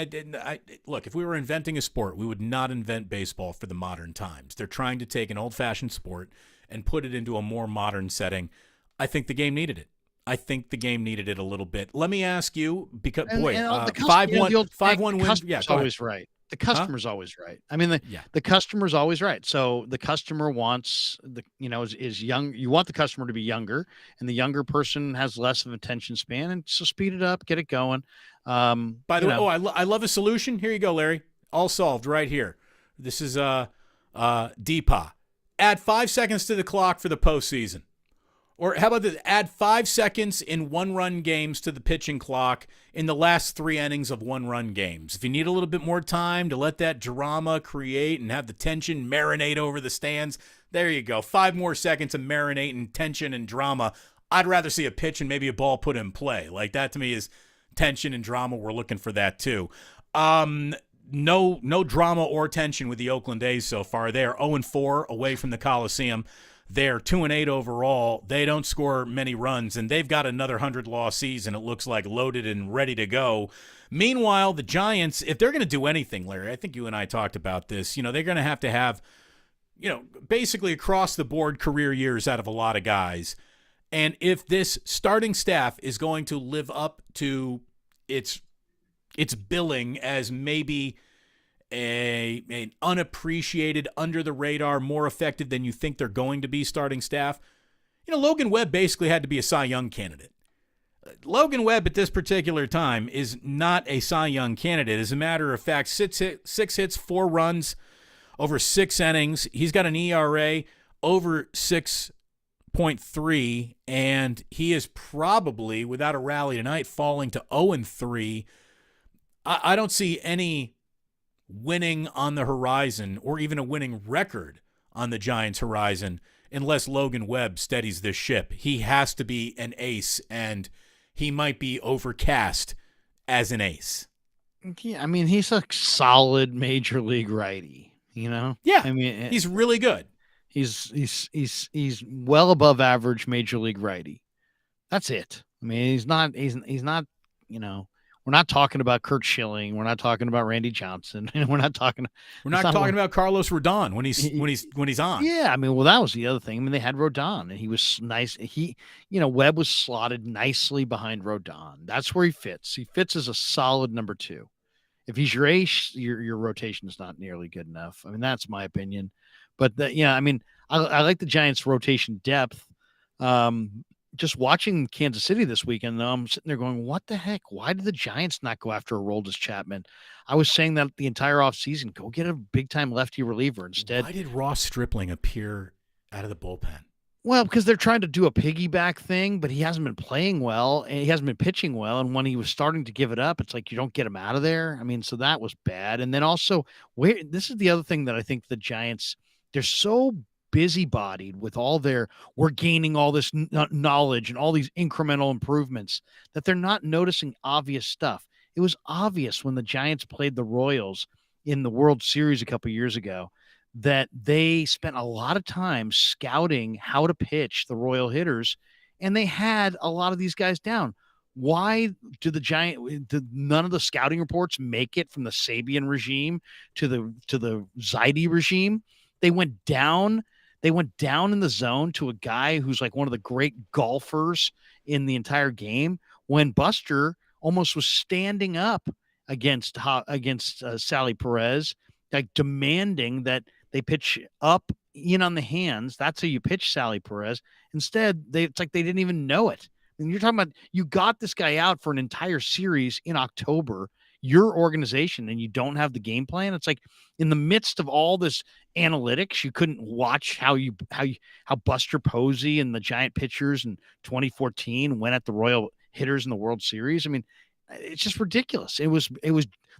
look, if we were inventing a sport, we would not invent baseball for the modern times. They're trying to take an old-fashioned sport and put it into a more modern setting. I think the game needed it. I think the game needed it a little bit. Let me ask you, because, 5-1 win. Yeah, always right. The customer's always right. I mean, the customer's always right. So the customer wants is young. You want the customer to be younger, and the younger person has less of attention span. And so speed it up, get it going. By the way, I love a solution. Here you go, Larry. All solved right here. This is Deepa. Add 5 seconds to the clock for the postseason. Or how about this? Add 5 seconds in one-run games to the pitching clock in the last 3 innings of one-run games. If you need a little bit more time to let that drama create and have the tension marinate over the stands, there you go. 5 more seconds of marinating tension and drama. I'd rather see a pitch and maybe a ball put in play. Like, that to me is tension and drama. We're looking for that too. No drama or tension with the Oakland A's so far. They are 0-4 away from the Coliseum. They're 2-8 overall. They don't score many runs, and they've got another 100-loss season, it looks like, loaded and ready to go. Meanwhile, the Giants, if they're going to do anything, Larry, I think you and I talked about this, they're going to have, basically across the board career years out of a lot of guys. And if this starting staff is going to live up to its billing as maybe an unappreciated, under the radar, more effective than you think they're going to be starting staff, Logan Webb basically had to be a Cy Young candidate. Logan Webb at this particular time is not a Cy Young candidate. As a matter of fact, 6 hits, 4 runs over 6 innings. He's got an ERA over 6.3, and he is probably, without a rally tonight, falling to 0-3. I don't see any winning on the horizon or even a winning record on the Giants' horizon unless Logan Webb steadies this ship. He has to be an ace, and he might be overcast as an ace. Yeah, I mean, he's a solid major league righty, Yeah, I mean, he's really good. He's well above average major league righty. That's it. I mean, he's not, we're not talking about Kurt Schilling. We're not talking about Randy Johnson. We're not talking about Carlos Rodon when he's on. Yeah, I mean, well, that was the other thing. I mean, they had Rodon, and he was nice. Webb was slotted nicely behind Rodon. That's where he fits. He fits as a solid number 2. If he's your ace, your rotation is not nearly good enough. I mean, that's my opinion. But I mean, I like the Giants' rotation depth. Just watching Kansas City this weekend, though, I'm sitting there going, what the heck? Why did the Giants not go after Aroldis Chapman? I was saying that the entire offseason, go get a big-time lefty reliever instead. Why did Ross Stripling appear out of the bullpen? Well, because they're trying to do a piggyback thing, but he hasn't been playing well and he hasn't been pitching well. And when he was starting to give it up, it's like you don't get him out of there. I mean, so that was bad. And then also, this is the other thing that I think the Giants, they're so busybodied with all their, we're gaining all this knowledge and all these incremental improvements that they're not noticing obvious stuff. It was obvious when the Giants played the Royals in the World Series a couple years ago that they spent a lot of time scouting how to pitch the Royal hitters, and they had a lot of these guys down. Why did none of the scouting reports make it from the Sabian regime to the Zaidi regime? They went down. They went down in the zone to a guy who's like one of the great golfers in the entire game when Buster almost was standing up against Sally Perez, like demanding that they pitch up in on the hands. That's how you pitch Sally Perez. Instead, it's like they didn't even know it. And you're talking about you got this guy out for an entire series in October, your organization, and you don't have the game plan. It's like in the midst of all this analytics, you couldn't watch how Buster Posey and the Giant pitchers in 2014 went at the Royal hitters in the World Series. I mean, it's just ridiculous. It was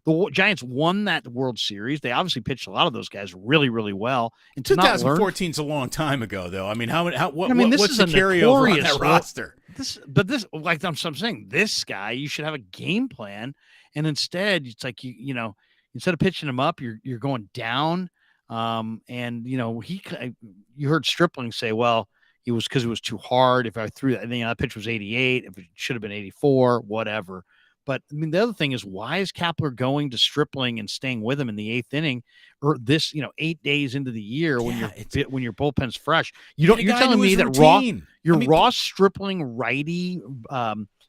the Giants won that World Series. They obviously pitched a lot of those guys really, really well. And 2014 is a long time ago, though. I mean, what's the carryover on that roster? This, like I'm saying, this guy, you should have a game plan, and instead, it's like you know, instead of pitching him up, you're going down. And you know, you heard Stripling say, well, it was because it was too hard. If I threw that, that pitch was 88. If it should have been 84, whatever. But I mean, the other thing is, why is Kapler going to Stripling and staying with him in the 8th inning, or this, 8 days into the year when your bullpen's fresh? You're telling me that Ross Stripling righty,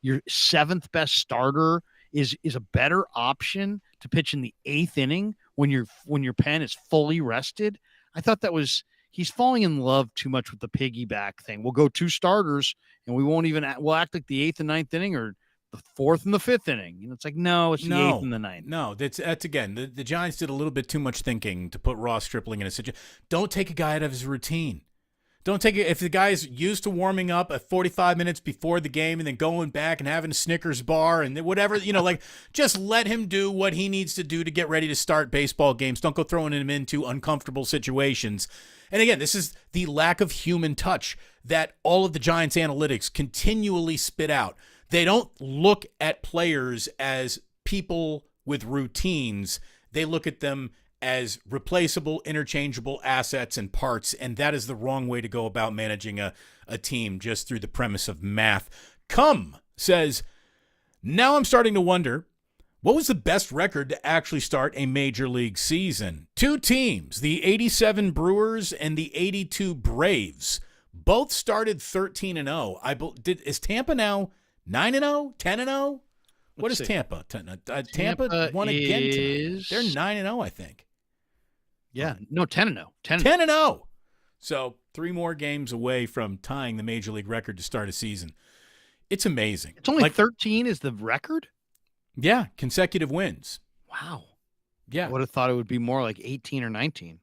your 7th best starter is a better option to pitch in the 8th inning when your pen is fully rested? I thought he's falling in love too much with the piggyback thing. We'll go 2 starters and we'll act like the 8th and 9th inning or the 4th and the 5th inning. It's like, no, it's the 8th and the 9th. No, that's again, the Giants did a little bit too much thinking to put Ross Stripling in a situation. Don't take a guy out of his routine. Don't take it if the guy's used to warming up at 45 minutes before the game and then going back and having a Snickers bar and whatever, just let him do what he needs to do to get ready to start baseball games. Don't go throwing him into uncomfortable situations. And again, this is the lack of human touch that all of the Giants analytics continually spit out. They don't look at players as people with routines. They look at them as replaceable, interchangeable assets and parts, and that is the wrong way to go about managing a team just through the premise of math. Says, now I'm starting to wonder, what was the best record to actually start a major league season? 2 teams, the 87 Brewers and the 82 Braves, both started 13-0. Is Tampa now 9-0, 10-0? What is Tampa? Tampa won again tonight. They're 9-0, I think. Yeah, no, 10-0. 10-0. So 3 more games away from tying the major league record to start a season. It's amazing. It's only 13 is the record? Yeah, consecutive wins. Wow. Yeah. I would have thought it would be more like 18 or 19.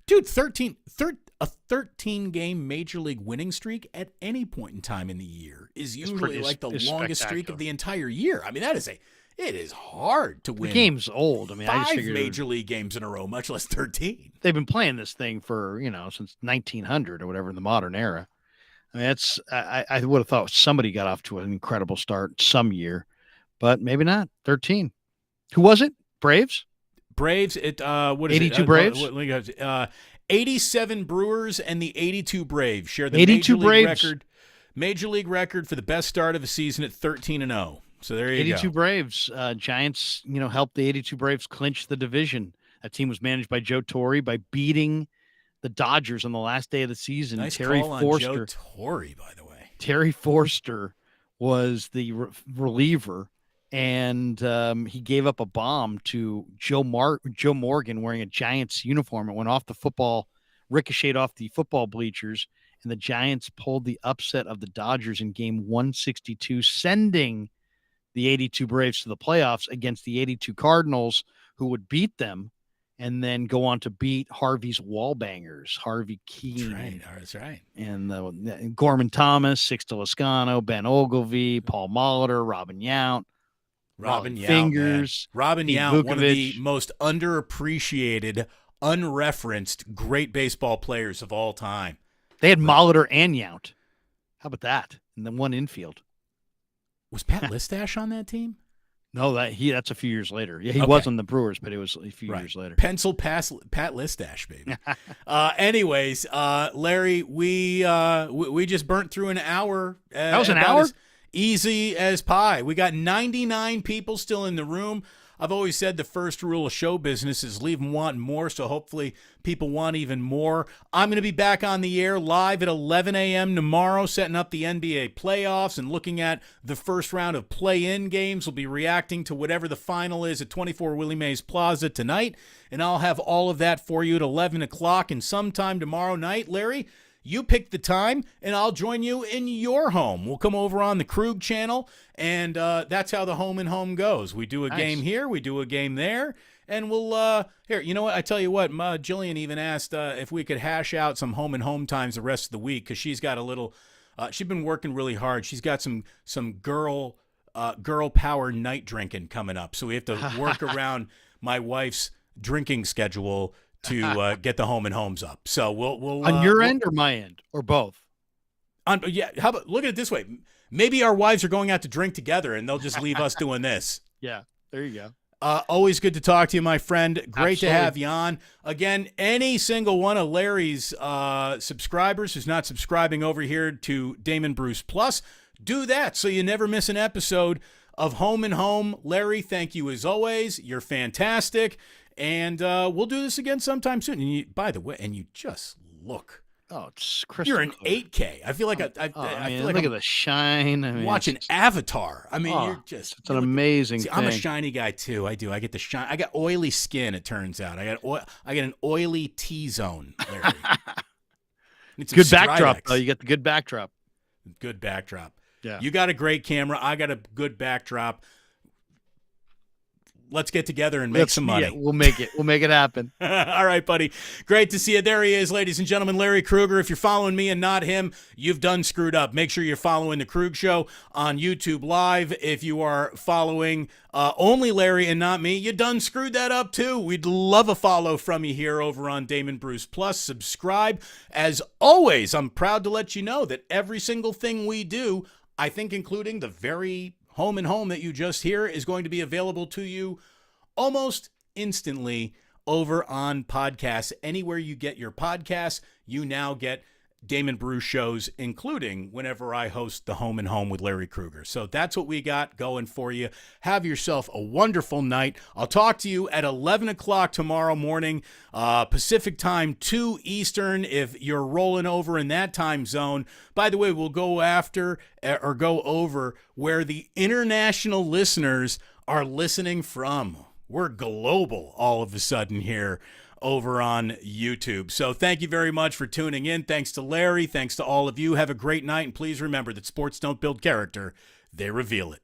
Dude, a 13-game major league winning streak at any point in time in the year is usually like the longest streak of the entire year. I mean, it is hard to win. The game's old. I mean, 5 major league games in a row, much less 13. They've been playing this thing for, since 1900 or whatever in the modern era. I mean, I would have thought somebody got off to an incredible start some year, but maybe not. 13. Who was it? Braves? Braves, what is 82 Braves? 87 Brewers and the 82 Braves share the 82 major league record for the best start of a season at 13-0. So there you 82 Braves. Giants, helped the 82 Braves clinch the division. That team was managed by Joe Torre by beating the Dodgers on the last day of the season. Nice Terry call Forster, on Joe Torre, by the way. Terry Forster was the reliever, and he gave up a bomb to Joe Morgan wearing a Giants uniform. It went off the football, ricocheted off the football bleachers, and the Giants pulled the upset of the Dodgers in game 162, sending the 82 Braves to the playoffs against the 82 Cardinals, who would beat them and then go on to beat Harvey's Wallbangers, Harvey Keene. That's right. And Gorman Thomas, Sixto Lascano, Ben Ogilvy, Paul Molitor, Robin Yount, Robin Yount, Fingers, Robin Pete Yount, one of the Vukovich. most underappreciated, unreferenced, great baseball players of all time. They had Molitor and Yount. How about that? And then one infield. Was Pat Listash on that team? No, that's a few years later. Yeah, he was on the Brewers, but it was a few years later. Pencil pass Pat Listash, baby. Anyways, Larry, we just burnt through an hour. That was an hour? As easy as pie. We got 99 people still in the room. I've always said the first rule of show business is leave them wanting more, so hopefully people want even more. I'm going to be back on the air live at 11 a.m. tomorrow, setting up the NBA playoffs and looking at the first round of play-in games. We'll be reacting to whatever the final is at 24 Willie Mays Plaza tonight, and I'll have all of that for you at 11 o'clock. And sometime tomorrow night, Larry, you pick the time, and I'll join you in your home. We'll come over on the Krug channel, and that's how the home and home goes. We do a game here, we do a game there, and we'll here. You know what? I tell you what. Jillian even asked if we could hash out some home and home times the rest of the week because she's got a little. She's been working really hard. She's got some girl power night drinking coming up, so we have to work around my wife's drinking schedule to get the home and homes up. So we'll on your end or my end or both. Yeah. How about look at it this way? Maybe our wives are going out to drink together, and they'll just leave us doing this. Yeah, there you go. Always good to talk to you, my friend. Great Absolutely. to have you on. Again, any single one of Larry's subscribers who's not subscribing over here to Damon Bruce Plus, do that so you never miss an episode of Home and Home. Larry, thank you as always. You're fantastic. And we'll do this again sometime soon. And by the way, and you just look. Oh, it's crystal. You're an 8K. I feel like I feel like look at the shine. I mean, watching Avatar. I mean, you're just. It's an amazing thing. I'm a shiny guy too. I do. I get the shine. I got oily skin. It turns out I got an oily T-zone. Larry. Good backdrop though. You get the good backdrop. Good backdrop. Yeah. You got a great camera. I got a good backdrop. Let's get together and make some money. Yeah, we'll make it. We'll make it happen. All right, buddy. Great to see you. There he is, ladies and gentlemen, Larry Krueger. If you're following me and not him, you've done screwed up. Make sure you're following The Krug Show on YouTube Live. If you are following only Larry and not me, you done screwed that up too. We'd love a follow from you here over on Damon Bruce Plus. Subscribe. As always, I'm proud to let you know that every single thing we do, I think including the very home and home that you just hear, is going to be available to you almost instantly over on podcasts. Anywhere you get your podcasts, you now get Damon Bruce shows, including whenever I host the Home and Home with Larry Krueger. So that's what we got going for you. Have yourself a wonderful night. I'll talk to you at 11 o'clock tomorrow morning, Pacific time, 2 Eastern, if you're rolling over in that time zone. By the way, we'll go over where the international listeners are listening from. We're global all of a sudden here over on YouTube. So thank you very much for tuning in. Thanks to Larry. Thanks to all of you. Have a great night. And please remember that sports don't build character. They reveal it.